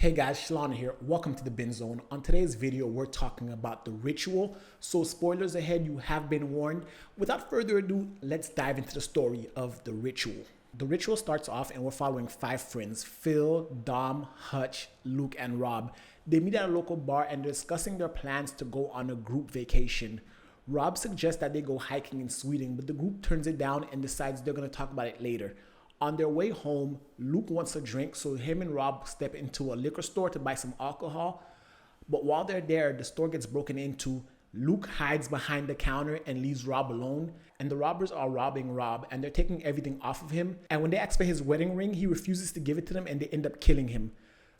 Hey guys, Shalana here. Welcome to the Bin Zone. On today's video, we're talking about the ritual. So spoilers ahead, you have been warned. Without further ado, let's dive into the story of the ritual. The ritual starts off and we're following 5 friends, Phil, Dom, Hutch, Luke, and Rob. They meet at a local bar and they're discussing their plans to go on a group vacation. Rob suggests that they go hiking in Sweden, but the group turns it down and decides they're going to talk about it later. On their way home, Luke wants a drink, so him and Rob step into a liquor store to buy some alcohol. But while they're there, the store gets broken into. Luke hides behind the counter and leaves Rob alone. And the robbers are robbing Rob and they're taking everything off of him. And when they ask for his wedding ring, he refuses to give it to them and they end up killing him.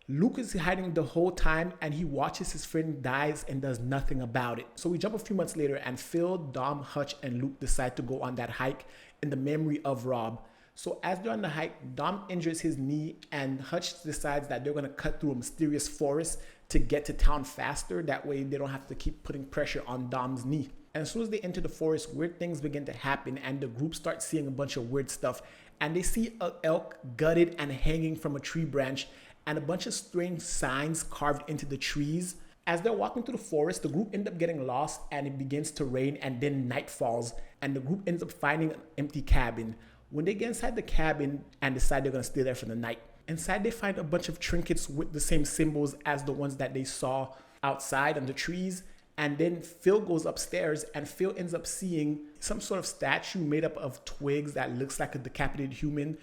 Luke is hiding the whole time and he watches his friend dies and does nothing about it. So we jump a few months later and Phil, Dom, Hutch, and Luke decide to go on that hike in the memory of Rob. So as they're on the hike, Dom injures his knee and Hutch decides that they're going to cut through a mysterious forest to get to town faster. That way they don't have to keep putting pressure on Dom's knee. And as soon as they enter the forest, weird things begin to happen and the group starts seeing a bunch of weird stuff. And they see an elk gutted and hanging from a tree branch and a bunch of strange signs carved into the trees. As they're walking through the forest, the group ends up getting lost and it begins to rain and then night falls and the group ends up finding an empty cabin. When they get inside the cabin and decide they're going to stay there for the night, inside they find a bunch of trinkets with the same symbols as the ones that they saw outside on the trees. And then Phil goes upstairs and Phil ends up seeing some sort of statue made up of twigs that looks like a decapitated human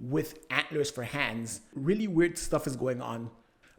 with antlers for hands. Really weird stuff is going on.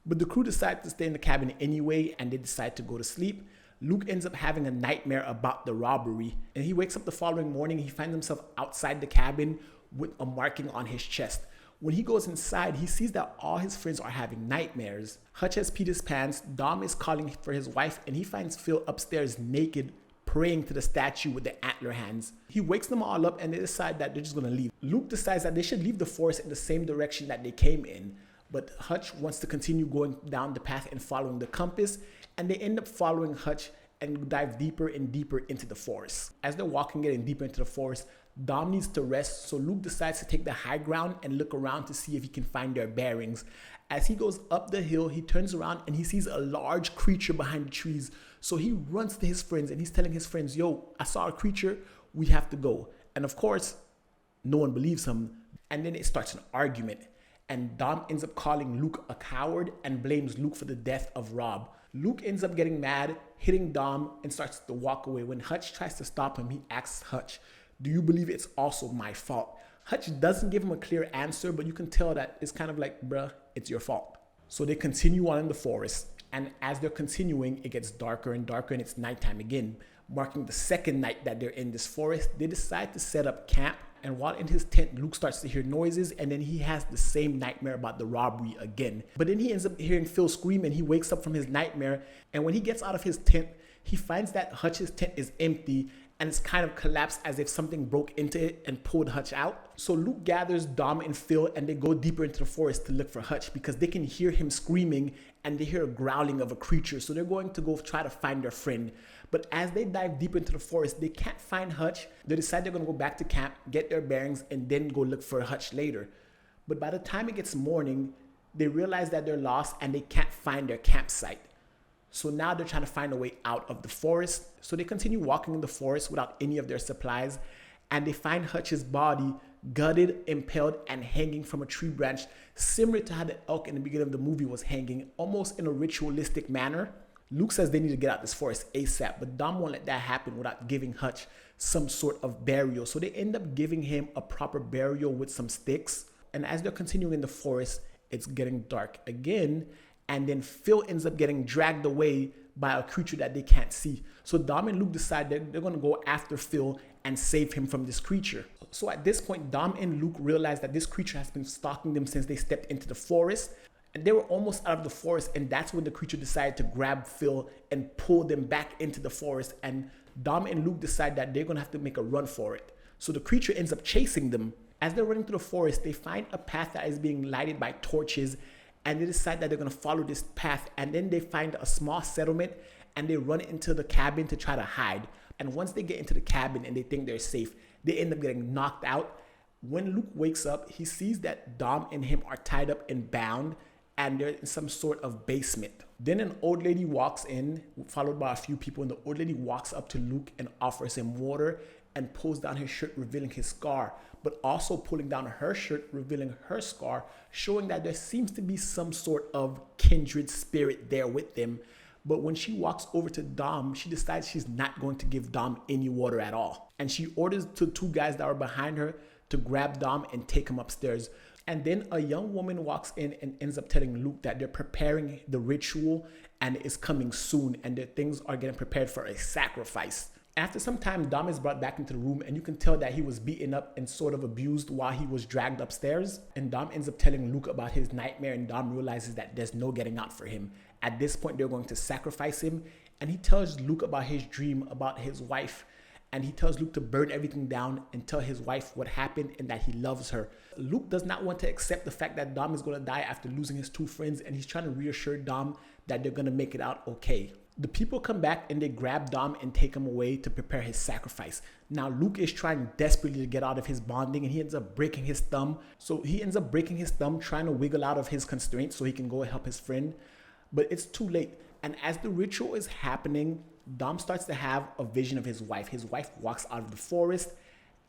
But the crew decide to stay in the cabin anyway and they decide to go to sleep. Luke ends up having a nightmare about the robbery and he wakes up the following morning. He finds himself outside the cabin with a marking on his chest. When he goes inside, he sees that all his friends are having nightmares. Hutch has peed his pants, Dom is calling for his wife, and he finds Phil upstairs naked, praying to the statue with the antler hands. He wakes them all up and they decide that they're just gonna leave. Luke decides that they should leave the forest in the same direction that they came in. But Hutch wants to continue going down the path and following the compass, and they end up following Hutch and dive deeper and deeper into the forest. As they're walking, getting deeper into the forest, Dom needs to rest, so Luke decides to take the high ground and look around to see if he can find their bearings. As he goes up the hill, he turns around and he sees a large creature behind the trees. So he runs to his friends and he's telling his friends, yo, I saw a creature, we have to go. And of course, no one believes him. And then it starts an argument. And Dom ends up calling Luke a coward and blames Luke for the death of Rob. Luke ends up getting mad, hitting Dom, and starts to walk away. When Hutch tries to stop him, he asks Hutch, do you believe it's also my fault? Hutch doesn't give him a clear answer, but you can tell that it's kind of like, bruh, it's your fault. So they continue on in the forest. And as they're continuing, it gets darker and darker and it's nighttime again. Marking the second night that they're in this forest, they decide to set up camp. And while in his tent, Luke starts to hear noises and then he has the same nightmare about the robbery again. But then he ends up hearing Phil scream and he wakes up from his nightmare. And when he gets out of his tent, he finds that Hutch's tent is empty and it's kind of collapsed as if something broke into it and pulled Hutch out. So Luke gathers Dom and Phil and they go deeper into the forest to look for Hutch because they can hear him screaming and they hear a growling of a creature. So they're going to go try to find their friend. But as they dive deeper into the forest, they can't find Hutch. They decide they're going to go back to camp, get their bearings, and then go look for Hutch later. But by the time it gets morning, they realize that they're lost and they can't find their campsite. So now they're trying to find a way out of the forest. So they continue walking in the forest without any of their supplies. And they find Hutch's body gutted, impaled, and hanging from a tree branch, similar to how the elk in the beginning of the movie was hanging, almost in a ritualistic manner. Luke says they need to get out of this forest ASAP, but Dom won't let that happen without giving Hutch some sort of burial. So they end up giving him a proper burial with some sticks. And as they're continuing in the forest, it's getting dark again. And then Phil ends up getting dragged away by a creature that they can't see. So Dom and Luke decide they're going to go after Phil and save him from this creature. So at this point, Dom and Luke realize that this creature has been stalking them since they stepped into the forest. And they were almost out of the forest, and that's when the creature decided to grab Phil and pull them back into the forest. And Dom and Luke decide that they're going to have to make a run for it. So the creature ends up chasing them. As they're running through the forest, they find a path that is being lighted by torches, and they decide that they're going to follow this path. And then they find a small settlement, and they run into the cabin to try to hide. And once they get into the cabin and they think they're safe, they end up getting knocked out. When Luke wakes up, he sees that Dom and him are tied up and bound, and they're in some sort of basement. Then an old lady walks in, followed by a few people, and the old lady walks up to Luke and offers him water and pulls down his shirt, revealing his scar, but also pulling down her shirt, revealing her scar, showing that there seems to be some sort of kindred spirit there with them. But when she walks over to Dom, she decides she's not going to give Dom any water at all. And she orders the two guys that are behind her to grab Dom and take him upstairs. And then a young woman walks in and ends up telling Luke that they're preparing the ritual and it's coming soon, and that things are getting prepared for a sacrifice. After some time, Dom is brought back into the room, and you can tell that he was beaten up and sort of abused while he was dragged upstairs. And Dom ends up telling Luke about his nightmare, and Dom realizes that there's no getting out for him. At this point, they're going to sacrifice him, and he tells Luke about his dream about his wife. And he tells Luke to burn everything down and tell his wife what happened and that he loves her. Luke does not want to accept the fact that Dom is going to die after losing his two friends, and he's trying to reassure Dom that they're going to make it out okay. The people come back and they grab Dom and take him away to prepare his sacrifice. Now Luke is trying desperately to get out of his bonding, and he ends up breaking his thumb. So he ends up breaking his thumb trying to wiggle out of his constraints so he can go and help his friend. But it's too late. And as the ritual is happening, Dom starts to have a vision of his wife. His wife walks out of the forest,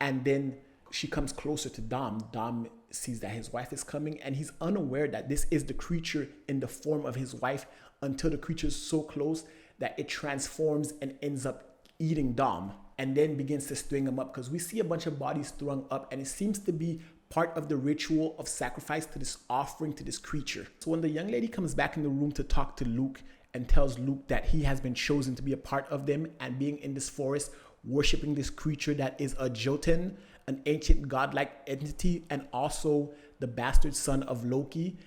and then she comes closer to Dom. Dom sees that his wife is coming, and he's unaware that this is the creature in the form of his wife until the creature is so close that it transforms and ends up eating Dom, and then begins to string him up, because we see a bunch of bodies strung up, and it seems to be part of the ritual of sacrifice to this offering to this creature. So when the young lady comes back in the room to talk to Luke and tells Luke that he has been chosen to be a part of them and being in this forest, worshiping this creature that is a Jotun, an ancient godlike entity, and also the bastard son of Loki,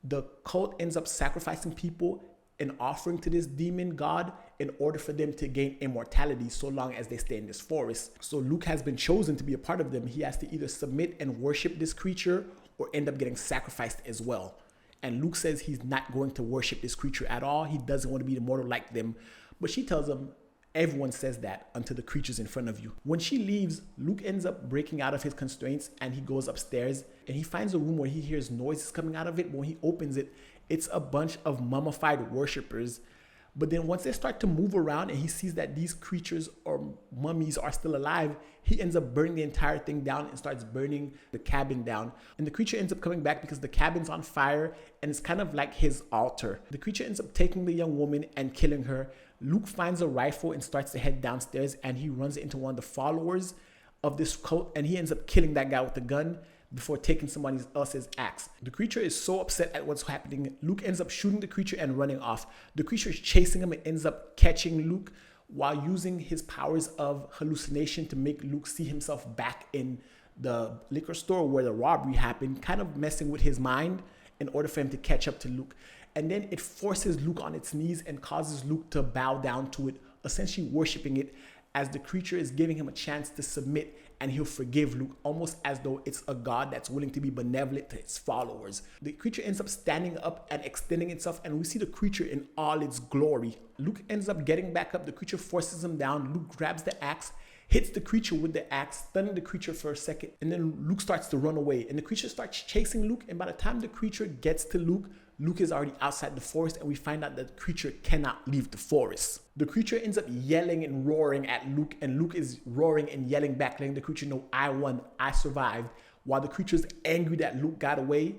the cult ends up sacrificing people and offering to this demon god in order for them to gain immortality so long as they stay in this forest. So Luke has been chosen to be a part of them. He has to either submit and worship this creature or end up getting sacrificed as well. And Luke says he's not going to worship this creature at all. He doesn't want to be immortal like them. But she tells him, everyone says that until the creature's in front of you. When she leaves, Luke ends up breaking out of his constraints, and he goes upstairs and he finds a room where he hears noises coming out of it. But when he opens it, it's a bunch of mummified worshippers. But then once they start to move around and he sees that these creatures or mummies are still alive, he ends up burning the entire thing down and starts burning the cabin down. And the creature ends up coming back because the cabin's on fire, and it's kind of like his altar. The creature ends up taking the young woman and killing her. Luke finds a rifle and starts to head downstairs, and he runs into one of the followers of this cult, and he ends up killing that guy with the gun before taking somebody else's axe. The creature is so upset at what's happening, Luke ends up shooting the creature and running off. The creature is chasing him and ends up catching Luke while using his powers of hallucination to make Luke see himself back in the liquor store where the robbery happened, kind of messing with his mind in order for him to catch up to Luke. And then it forces Luke on its knees and causes Luke to bow down to it, essentially worshiping it, as the creature is giving him a chance to submit and he'll forgive Luke, almost as though it's a god that's willing to be benevolent to his followers. The creature ends up standing up and extending itself, and we see the creature in all its glory. Luke ends up getting back up. The creature forces him down. Luke grabs the axe, hits the creature with the axe, stunning the creature for a second, and then Luke starts to run away. And the creature starts chasing Luke, and by the time the creature gets to Luke, Luke is already outside the forest, and we find out that the creature cannot leave the forest. The creature ends up yelling and roaring at Luke, and Luke is roaring and yelling back, letting the creature know, I won, I survived, while the creature is angry that Luke got away.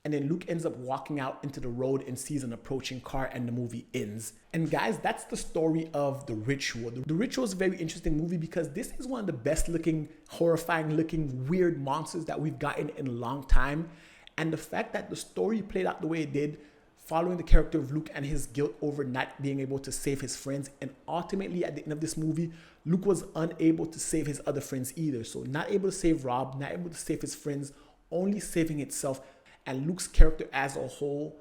And then Luke ends up walking out into the road and sees an approaching car, and the movie ends. And guys, that's the story of The Ritual. The Ritual is a very interesting movie because this is one of the best looking, horrifying looking, weird monsters that we've gotten in a long time. And the fact that the story played out the way it did, following the character of Luke and his guilt over not being able to save his friends. And ultimately, at the end of this movie, Luke was unable to save his other friends either. So not able to save Rob, not able to save his friends, only saving itself. And Luke's character as a whole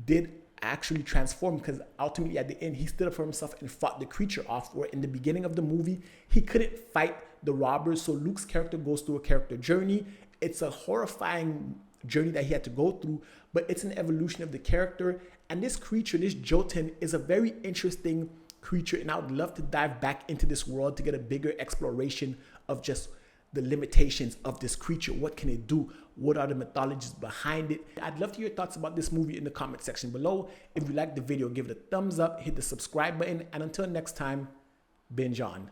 did actually transform, because ultimately at the end, he stood up for himself and fought the creature off, where in the beginning of the movie, he couldn't fight the robbers. So Luke's character goes through a character journey. It's a horrifying journey that he had to go through, but it's an evolution of the character. And this creature, this Jotun, is a very interesting creature, and I would love to dive back into this world to get a bigger exploration of just the limitations of this creature. What can it do? What are the mythologies behind it? I'd love to hear your thoughts about this movie in the comment section below. If you liked the video, give it a thumbs up, hit the subscribe button, and until next time, binge on.